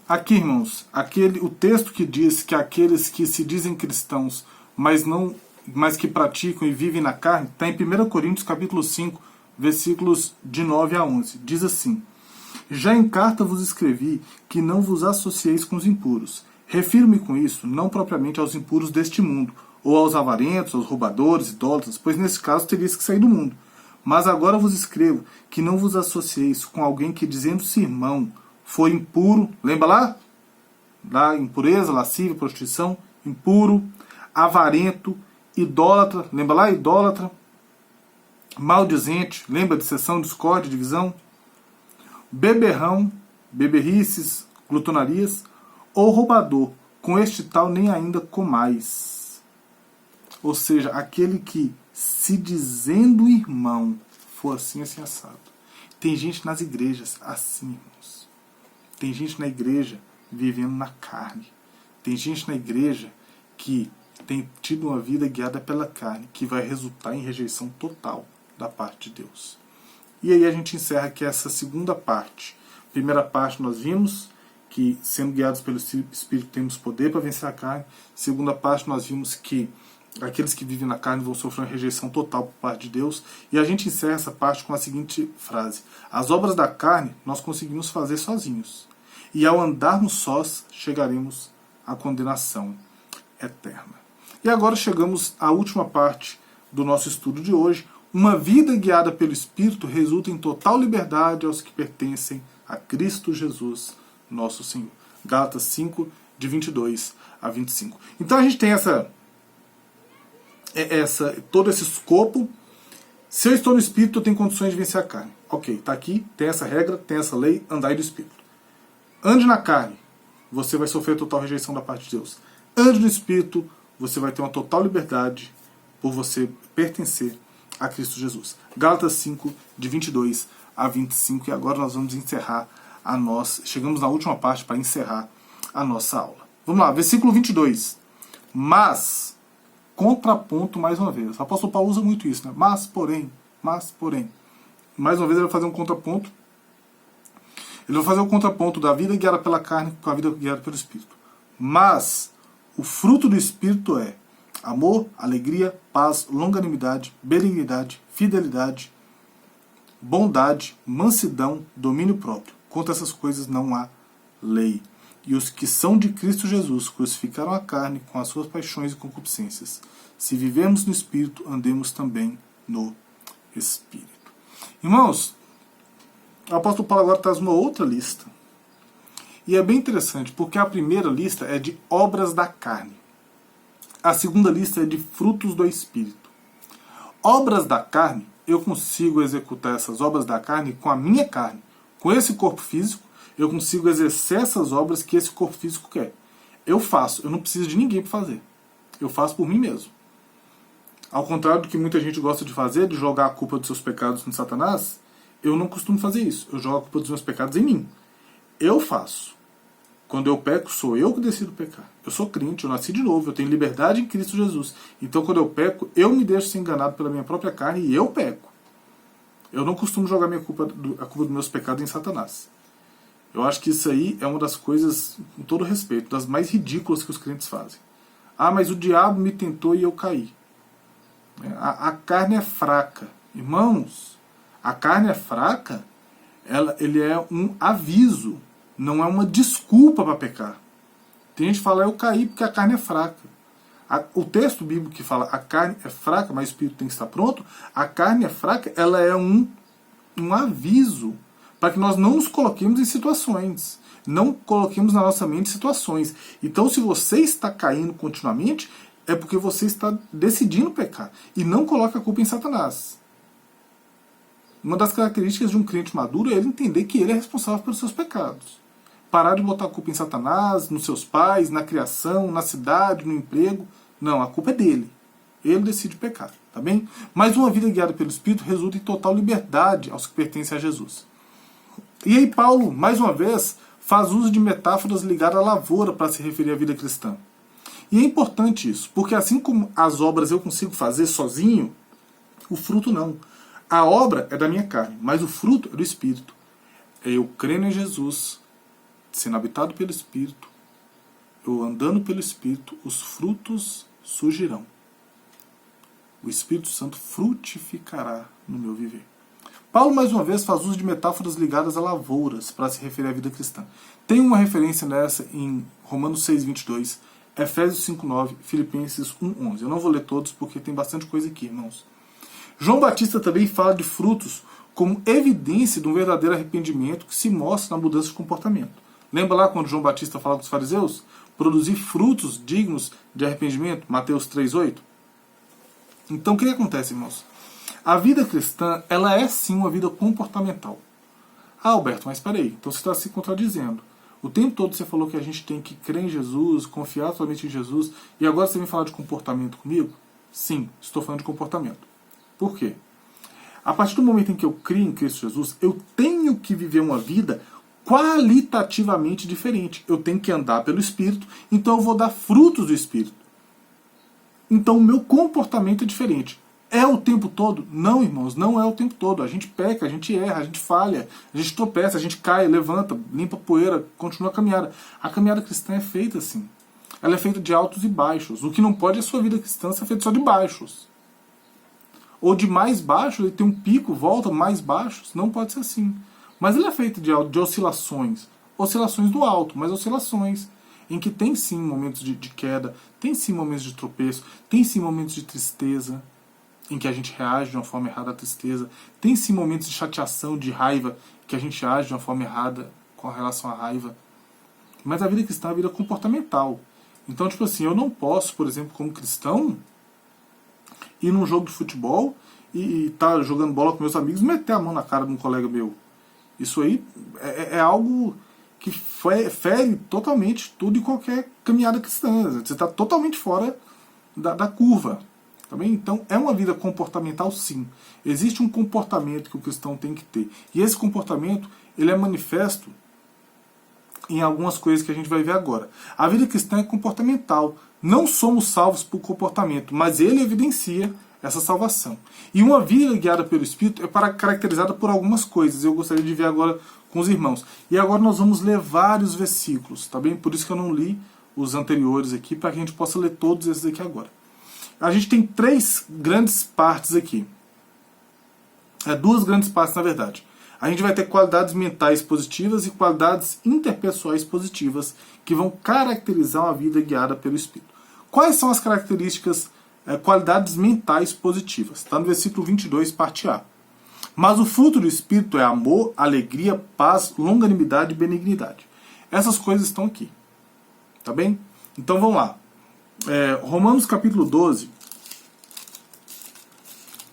Aqui, irmãos, o texto que diz que aqueles que se dizem cristãos, mas que praticam e vivem na carne, está em 1 Coríntios capítulo 5, versículos de 9 a 11. Diz assim: Já em carta vos escrevi que não vos associeis com os impuros. Refiro-me com isso não propriamente aos impuros deste mundo, ou aos avarentos, aos roubadores, idólatras, pois nesse caso terias que sair do mundo. Mas agora vos escrevo que não vos associeis com alguém que, dizendo-se irmão, for impuro, lembra lá? Da impureza, lascívia, prostituição, impuro, avarento, idólatra, lembra lá? Idólatra, maldizente, lembra de dissensão, discórdia, divisão, beberrão, beberrices, glutonarias, ou roubador, com este tal nem ainda comais. Ou seja, aquele que, se dizendo irmão, for assim assado. Tem gente nas igrejas assim, irmãos. Tem gente na igreja vivendo na carne. Tem gente na igreja que tem tido uma vida guiada pela carne, que vai resultar em rejeição total da parte de Deus. E aí a gente encerra aqui essa segunda parte. Primeira parte nós vimos que, sendo guiados pelo Espírito, temos poder para vencer a carne. Segunda parte nós vimos que aqueles que vivem na carne vão sofrer uma rejeição total por parte de Deus. E a gente encerra essa parte com a seguinte frase: as obras da carne nós conseguimos fazer sozinhos. E ao andarmos sós, chegaremos à condenação eterna. E agora chegamos à última parte do nosso estudo de hoje. Uma vida guiada pelo Espírito resulta em total liberdade aos que pertencem a Cristo Jesus, nosso Senhor. Gálatas 5, de 22 a 25. Então a gente tem todo esse escopo. Se eu estou no Espírito, eu tenho condições de vencer a carne. Ok, está aqui, tem essa regra, tem essa lei, andai do Espírito. Ande na carne, você vai sofrer total rejeição da parte de Deus. Ande no Espírito, você vai ter uma total liberdade por você pertencer a Cristo Jesus. Gálatas 5, de 22 a 25. E agora nós vamos encerrar chegamos na última parte para encerrar a nossa aula. Vamos lá, versículo 22. Mas, contraponto mais uma vez. O apóstolo Paulo usa muito isso, né? Mas, porém. Mais uma vez ele vai fazer um contraponto. Ele vai fazer o contraponto da vida guiada pela carne com a vida guiada pelo Espírito. Mas o fruto do Espírito é amor, alegria, paz, longanimidade, benignidade, fidelidade, bondade, mansidão, domínio próprio. Contra essas coisas não há lei. E os que são de Cristo Jesus crucificaram a carne com as suas paixões e concupiscências. Se vivemos no Espírito, andemos também no Espírito. Irmãos, o apóstolo Paulo agora traz uma outra lista. E é bem interessante, porque a primeira lista é de obras da carne. A segunda lista é de frutos do Espírito. Obras da carne, eu consigo executar essas obras da carne com a minha carne. Com esse corpo físico, eu consigo exercer essas obras que esse corpo físico quer. Eu faço, eu não preciso de ninguém para fazer. Eu faço por mim mesmo. Ao contrário do que muita gente gosta de fazer, de jogar a culpa dos seus pecados no Satanás, eu não costumo fazer isso. Eu jogo a culpa dos meus pecados em mim. Eu faço. Quando eu peco, sou eu que decido pecar. Eu sou crente, eu nasci de novo, eu tenho liberdade em Cristo Jesus. Então, quando eu peco, eu me deixo ser enganado pela minha própria carne e eu peco. Eu não costumo jogar a culpa dos meus pecados em Satanás. Eu acho que isso aí é uma das coisas, com todo respeito, das mais ridículas que os crentes fazem. Ah, mas o diabo me tentou e eu caí. A carne é fraca. Irmãos, a carne é fraca, ele é um aviso, não é uma desculpa para pecar. Tem gente que fala, eu caí porque a carne é fraca. O texto bíblico que fala, a carne é fraca, mas o espírito tem que estar pronto, a carne é fraca, ela é um aviso para que nós não nos coloquemos em situações, não coloquemos na nossa mente situações. Então, se você está caindo continuamente, é porque você está decidindo pecar. E não coloque a culpa em Satanás. Uma das características de um crente maduro é ele entender que ele é responsável pelos seus pecados. Parar de botar a culpa em Satanás, nos seus pais, na criação, na cidade, no emprego. Não, a culpa é dele. Ele decide pecar, tá bem? Mas uma vida guiada pelo Espírito resulta em total liberdade aos que pertencem a Jesus. E aí Paulo, mais uma vez, faz uso de metáforas ligadas à lavoura para se referir à vida cristã. E é importante isso, porque assim como as obras eu consigo fazer sozinho, o fruto não. A obra é da minha carne, mas o fruto é do Espírito. É eu crendo em Jesus, sendo habitado pelo Espírito, eu andando pelo Espírito, os frutos surgirão. O Espírito Santo frutificará no meu viver. Paulo, mais uma vez, faz uso de metáforas ligadas a lavouras para se referir à vida cristã. Tem uma referência nessa em Romanos 6:22, Efésios 5:9, Filipenses 1:11. Eu não vou ler todos porque tem bastante coisa aqui, irmãos. João Batista também fala de frutos como evidência de um verdadeiro arrependimento que se mostra na mudança de comportamento. Lembra lá quando João Batista fala com os fariseus? Produzir frutos dignos de arrependimento, Mateus 3:8. Então o que acontece, irmãos? A vida cristã, ela é sim uma vida comportamental. Ah, Alberto, mas espera aí, então você está se contradizendo. O tempo todo você falou que a gente tem que crer em Jesus, confiar somente em Jesus, e agora você vem falar de comportamento comigo? Sim, estou falando de comportamento. Por quê? A partir do momento em que eu crio em Cristo Jesus, eu tenho que viver uma vida qualitativamente diferente. Eu tenho que andar pelo Espírito, então eu vou dar frutos do Espírito. Então o meu comportamento é diferente. É o tempo todo? Não, irmãos, não é o tempo todo. A gente peca, a gente erra, a gente falha, a gente tropeça, a gente cai, levanta, limpa a poeira, continua a caminhada. A caminhada cristã é feita assim. Ela é feita de altos e baixos. O que não pode é a sua vida cristã ser feita só de baixos. Ou de mais baixos, ele tem um pico, volta mais baixos. Não pode ser assim. Mas ele é feito de oscilações. Oscilações do alto, mas oscilações. Em que tem sim momentos de queda, tem sim momentos de tropeço, tem sim momentos de tristeza, em que a gente reage de uma forma errada à tristeza. Tem sim momentos de chateação, de raiva, que a gente age de uma forma errada com relação à raiva. Mas a vida cristã é a vida comportamental. Então, tipo assim, eu não posso, por exemplo, como cristão, ir num jogo de futebol e tá jogando bola com meus amigos e meter a mão na cara de um colega meu. Isso aí é algo que fere totalmente tudo e qualquer caminhada cristã. Você está totalmente fora da curva. Tá bem? Então, é uma vida comportamental, sim. Existe um comportamento que o cristão tem que ter. E esse comportamento, ele é manifesto em algumas coisas que a gente vai ver agora. A vida cristã é comportamental. Não somos salvos por comportamento, mas ele evidencia essa salvação. E uma vida guiada pelo Espírito é caracterizada por algumas coisas. Eu gostaria de ver agora com os irmãos. E agora nós vamos ler vários versículos, tá bem? Por isso que eu não li os anteriores aqui, para que a gente possa ler todos esses aqui agora. A gente tem três grandes partes aqui. Duas grandes partes, na verdade. A gente vai ter qualidades mentais positivas e qualidades interpessoais positivas que vão caracterizar uma vida guiada pelo Espírito. Quais são as características, qualidades mentais positivas? Está no versículo 22, parte A. Mas o fruto do Espírito é amor, alegria, paz, longanimidade e benignidade. Essas coisas estão aqui. Tá bem? Então vamos lá. Romanos capítulo 12,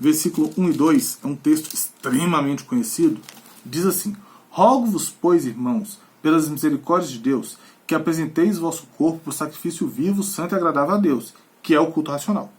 versículo 1 e 2, é um texto extremamente conhecido. Diz assim: Rogo-vos, pois, irmãos, pelas misericórdias de Deus, que apresenteis vosso corpo por sacrifício vivo, santo e agradável a Deus, que é o culto racional.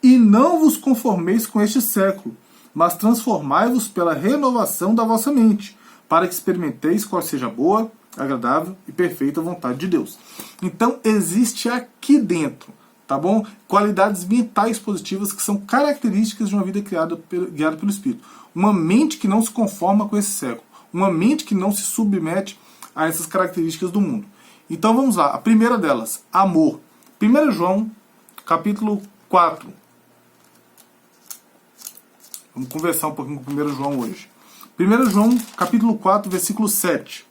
E não vos conformeis com este século, mas transformai-vos pela renovação da vossa mente, para que experimenteis qual seja a boa, agradável e perfeita vontade de Deus. Então existe aqui dentro, tá bom? Qualidades mentais positivas que são características de uma vida guiada pelo Espírito. Uma mente que não se conforma com esse século. Uma mente que não se submete a essas características do mundo. Então vamos lá. A primeira delas, amor. 1 João, capítulo 4. Vamos conversar um pouquinho com 1 João hoje. 1 João, capítulo 4, versículo 7.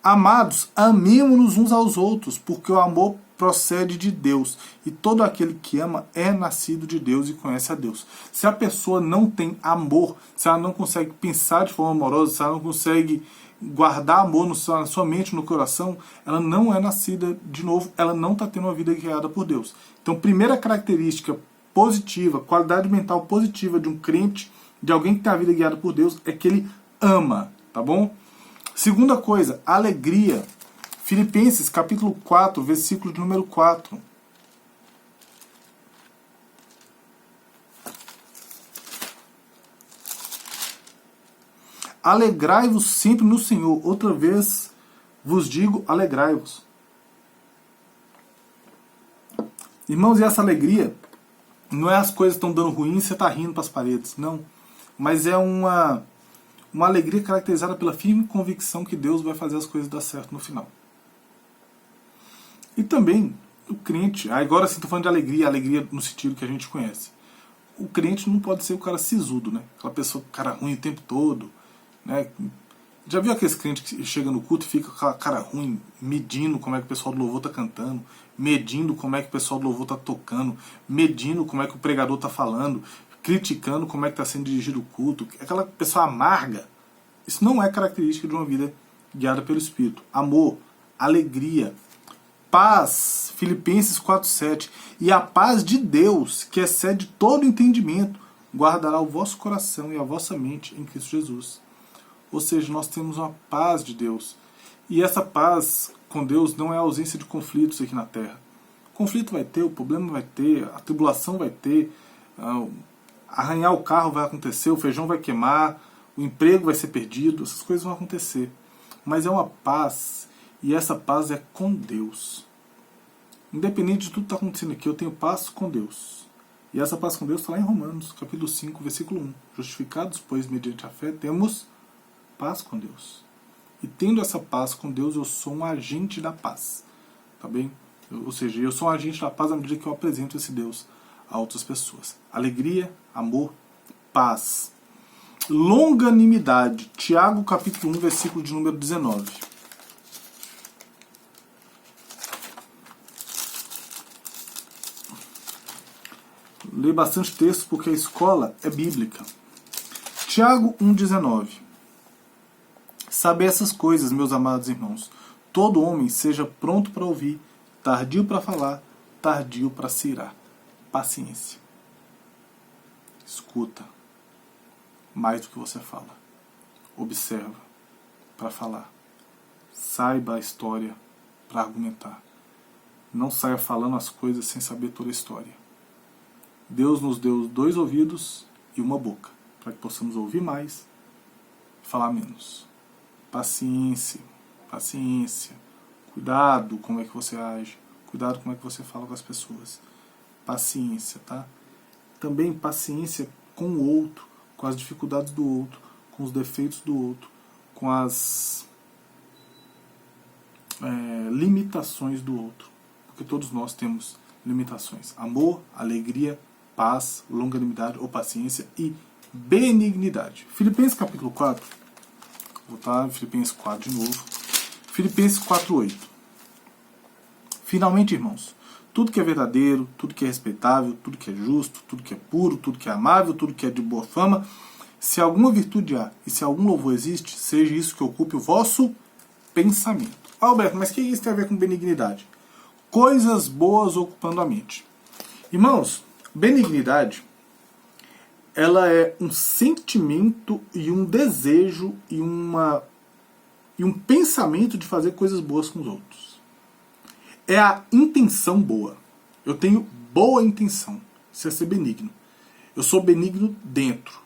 Amados, amemo-nos uns aos outros, porque o amor procede de Deus. E todo aquele que ama é nascido de Deus e conhece a Deus. Se a pessoa não tem amor, se ela não consegue pensar de forma amorosa, se ela não consegue guardar amor na sua mente, no coração, ela não é nascida de novo, ela não está tendo uma vida guiada por Deus. Então, primeira característica positiva, qualidade mental positiva de um crente, de alguém que tem a vida guiada por Deus, é que ele ama, tá bom? Segunda coisa, alegria. Filipenses, capítulo 4, versículo de número 4. Alegrai-vos sempre no Senhor. Outra vez vos digo, alegrai-vos. Irmãos, e essa alegria não é as coisas estão dando ruim e você está rindo para as paredes. Não. Mas é uma uma alegria caracterizada pela firme convicção que Deus vai fazer as coisas dar certo no final. E também, o crente, agora sim estou falando de alegria, alegria no sentido que a gente conhece. O crente não pode ser o cara sisudo, né? Aquela pessoa, cara ruim o tempo todo, né? Já viu aqueles crentes que chega no culto e fica com aquela cara ruim, medindo como é que o pessoal do louvor está cantando, medindo como é que o pessoal do louvor está tocando, medindo como é que o pregador está falando, criticando como é que está sendo dirigido o culto, aquela pessoa amarga. Isso não é característica de uma vida guiada pelo Espírito. Amor, alegria, paz, Filipenses 4,7, e a paz de Deus, que excede todo entendimento, guardará o vosso coração e a vossa mente em Cristo Jesus. Ou seja, nós temos uma paz de Deus. E essa paz com Deus não é a ausência de conflitos aqui na Terra. O conflito vai ter, o problema vai ter, a tribulação vai ter, arranhar o carro vai acontecer, o feijão vai queimar, o emprego vai ser perdido, essas coisas vão acontecer. Mas é uma paz, e essa paz é com Deus. Independente de tudo que está acontecendo aqui, eu tenho paz com Deus. E essa paz com Deus está lá em Romanos, capítulo 5, versículo 1. Justificados, pois, mediante a fé, temos paz com Deus. E tendo essa paz com Deus, eu sou um agente da paz. Tá bem? Ou seja, eu sou um agente da paz à medida que eu apresento esse Deus a outras pessoas. Alegria, amor, paz. Longanimidade. Tiago, capítulo 1, versículo de número 19. Leio bastante texto porque a escola é bíblica. Tiago 1,19. Sabe essas coisas, meus amados irmãos. Todo homem seja pronto para ouvir, tardio para falar, tardio para se irar. Paciência. Escuta mais do que você fala. Observa para falar. Saiba a história para argumentar. Não saia falando as coisas sem saber toda a história. Deus nos deu 2 ouvidos e uma boca, para que possamos ouvir mais e falar menos. Paciência, paciência. Cuidado como é que você age. Cuidado como é que você fala com as pessoas. Paciência, tá? Também paciência com o outro, com as dificuldades do outro, com os defeitos do outro, com as limitações do outro. Porque todos nós temos limitações. Amor, alegria, paz, longanimidade ou paciência e benignidade. Filipenses capítulo 4. Vou voltar em Filipenses 4 de novo. Filipenses 4:8. Finalmente, irmãos, tudo que é verdadeiro, tudo que é respeitável, tudo que é justo, tudo que é puro, tudo que é amável, tudo que é de boa fama, se alguma virtude há e se algum louvor existe, seja isso que ocupe o vosso pensamento. Alberto, mas o que isso tem a ver com benignidade? Coisas boas ocupando a mente. Irmãos, benignidade, ela é um sentimento e um desejo e um pensamento de fazer coisas boas com os outros. É a intenção boa. Eu tenho boa intenção. Isso é ser benigno. Eu sou benigno dentro.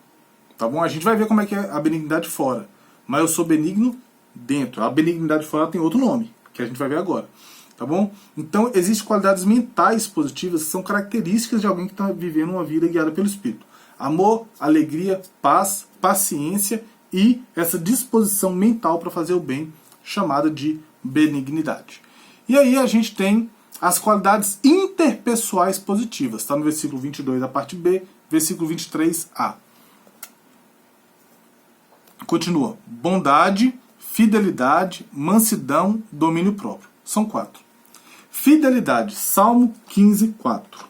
Tá bom? A gente vai ver como é que é a benignidade fora. Mas eu sou benigno dentro. A benignidade fora tem outro nome, que a gente vai ver agora. Tá bom? Então, existem qualidades mentais positivas que são características de alguém que está vivendo uma vida guiada pelo Espírito. Amor, alegria, paz, paciência e essa disposição mental para fazer o bem, chamada de benignidade. E aí a gente tem as qualidades interpessoais positivas. Está no versículo 22, a parte B, versículo 23a. Continua. Bondade, fidelidade, mansidão, domínio próprio. São 4. Fidelidade, Salmo 15:4.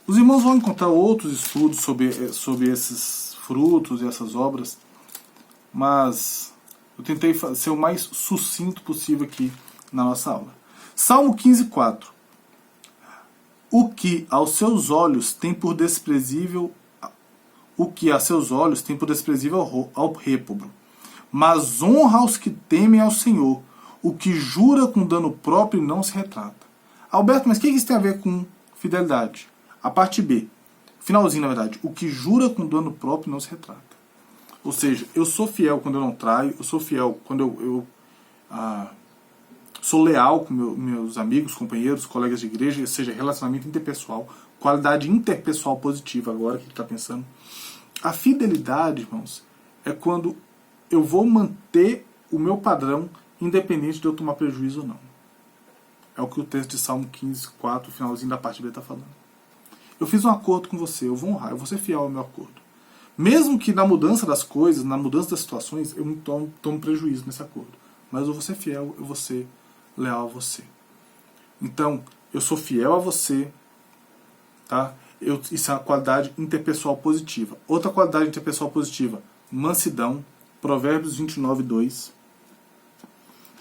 Os irmãos vão encontrar outros estudos sobre esses frutos e essas obras, mas eu tentei ser o mais sucinto possível aqui na nossa aula. Salmo 15:4. O que a seus olhos tem por desprezível ao réprobo, mas honra aos que temem ao Senhor. O que jura com dano próprio não se retrata. Alberto, mas o que isso tem a ver com fidelidade? A parte B, finalzinho na verdade. O que jura com dano próprio não se retrata. Ou seja, eu sou fiel quando eu não traio, eu sou fiel quando eu sou leal com meus amigos, companheiros, colegas de igreja, ou seja, relacionamento interpessoal, qualidade interpessoal positiva agora, que ele está pensando. A fidelidade, irmãos, é quando eu vou manter o meu padrão independente de eu tomar prejuízo ou não. É o que o texto de Salmo 15, 4, finalzinho da parte B está falando. Eu fiz um acordo com você, eu vou honrar, eu vou ser fiel ao meu acordo. Mesmo que na mudança das coisas, na mudança das situações, eu não tomo prejuízo nesse acordo. Mas eu vou ser fiel, eu vou ser leal a você. Então, eu sou fiel a você, tá? Isso é uma qualidade interpessoal positiva. Outra qualidade interpessoal positiva, mansidão, Provérbios 29, 2.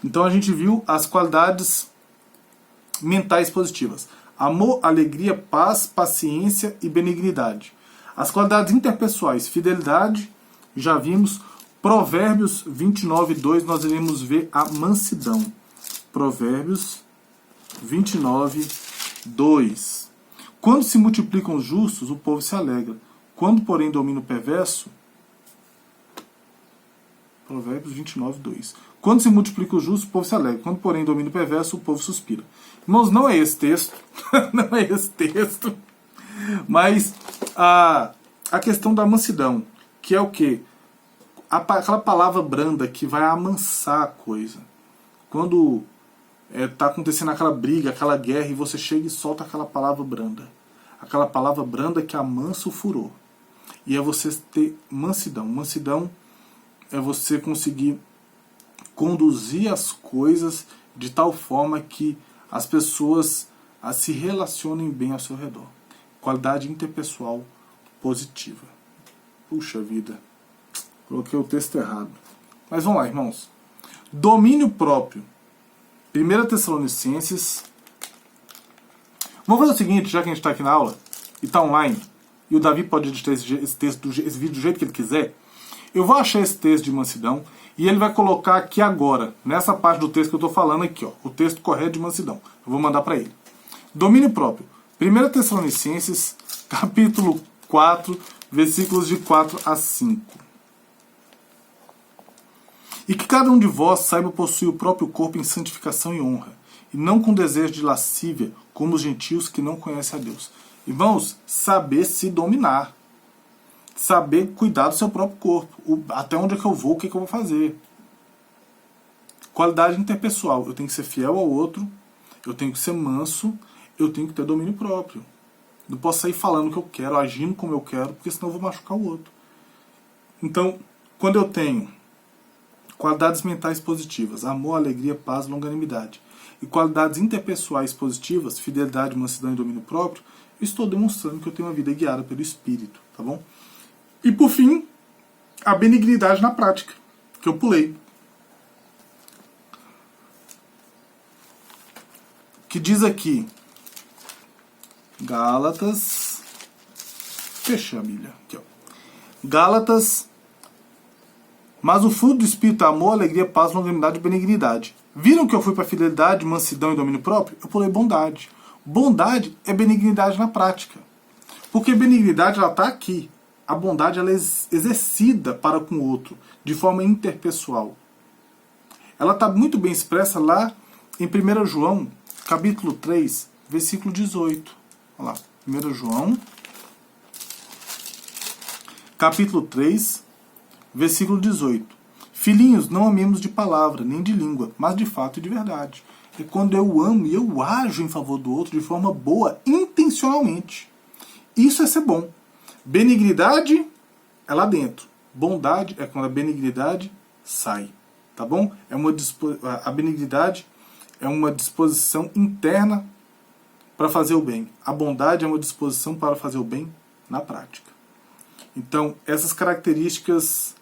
Então a gente viu as qualidades mentais positivas. Amor, alegria, paz, paciência e benignidade. As qualidades interpessoais, fidelidade, já vimos. Provérbios 29, 2, nós iremos ver a mansidão. Provérbios 29, 2. Quando se multiplicam os justos, o povo se alegra. Quando, porém, domina o perverso... Provérbios 29, 2. Quando se multiplica o justo, o povo se alegra. Quando, porém, domina o perverso, o povo suspira. Irmãos, não é esse texto. Não é esse texto. Mas a questão da mansidão, que é o quê? Aquela palavra branda que vai amansar a coisa. Quando está acontecendo aquela briga, aquela guerra, e você chega e solta aquela palavra branda. Aquela palavra branda que amansa o furor. E é você ter mansidão. Mansidão é você conseguir conduzir as coisas de tal forma que as pessoas se relacionem bem ao seu redor. Qualidade interpessoal positiva. Puxa vida, coloquei o texto errado. Mas vamos lá, irmãos. Domínio próprio. 1 Tessalonicenses. Vamos fazer o seguinte, já que a gente está aqui na aula, e está online, e o Davi pode editar esse vídeo do jeito que ele quiser, eu vou achar esse texto de mansidão, e ele vai colocar aqui agora, nessa parte do texto que eu estou falando aqui, ó, o texto correto de mansidão. Eu vou mandar para ele. Domínio próprio. 1 Tessalonicenses, capítulo 4, versículos de 4 a 5. E que cada um de vós saiba possuir o próprio corpo em santificação e honra, e não com desejo de lascívia, como os gentios que não conhecem a Deus. Irmãos, saber se dominar. Saber cuidar do seu próprio corpo. Até onde é que eu vou, o que é que eu vou fazer. Qualidade interpessoal. Eu tenho que ser fiel ao outro, eu tenho que ser manso, eu tenho que ter domínio próprio. Não posso sair falando o que eu quero, agindo como eu quero, porque senão eu vou machucar o outro. Então, quando eu tenho qualidades mentais positivas, amor, alegria, paz, longanimidade, e qualidades interpessoais positivas, fidelidade, mansidão e domínio próprio, eu estou demonstrando que eu tenho uma vida guiada pelo Espírito, tá bom? E por fim, a benignidade na prática, que eu pulei. Que diz aqui, Gálatas, fecha a Bíblia, aqui ó. Gálatas, mas o fruto do Espírito é amor, alegria, paz, longanimidade e benignidade. Viram que eu fui para fidelidade, mansidão e domínio próprio? Eu pulei bondade. Bondade é benignidade na prática. Porque benignidade ela está aqui. A bondade ela é exercida para com o outro, de forma interpessoal. Ela está muito bem expressa lá em 1 João, capítulo 3, versículo 18. Olha lá, 1 João, capítulo 3, versículo 18. Filhinhos, não amemos de palavra, nem de língua, mas de fato e de verdade. É quando eu amo e eu ajo em favor do outro de forma boa, intencionalmente. Isso é ser bom. Benignidade é lá dentro. Bondade é quando a benignidade sai. Tá bom? A benignidade é uma disposição interna para fazer o bem. A bondade é uma disposição para fazer o bem na prática. Então, essas características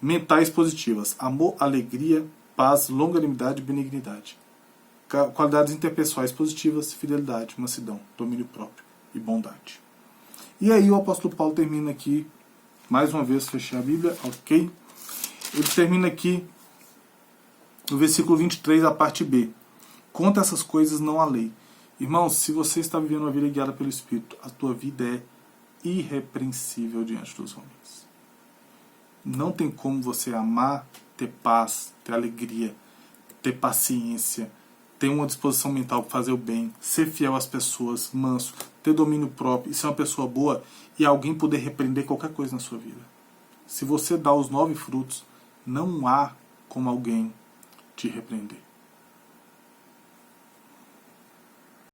mentais positivas. Amor, alegria, paz, longanimidade e benignidade. Qualidades interpessoais positivas, fidelidade, mansidão, domínio próprio e bondade. E aí o apóstolo Paulo termina aqui, mais uma vez, fechei a Bíblia, ok? Ele termina aqui no versículo 23, a parte B. Contra essas coisas não há lei. Irmãos, se você está vivendo uma vida guiada pelo Espírito, a tua vida é irrepreensível diante dos homens. Não tem como você amar, ter paz, ter alegria, ter paciência, ter uma disposição mental para fazer o bem, ser fiel às pessoas, manso, ter domínio próprio e ser uma pessoa boa, e alguém poder repreender qualquer coisa na sua vida. Se você dá os 9 frutos, não há como alguém te repreender.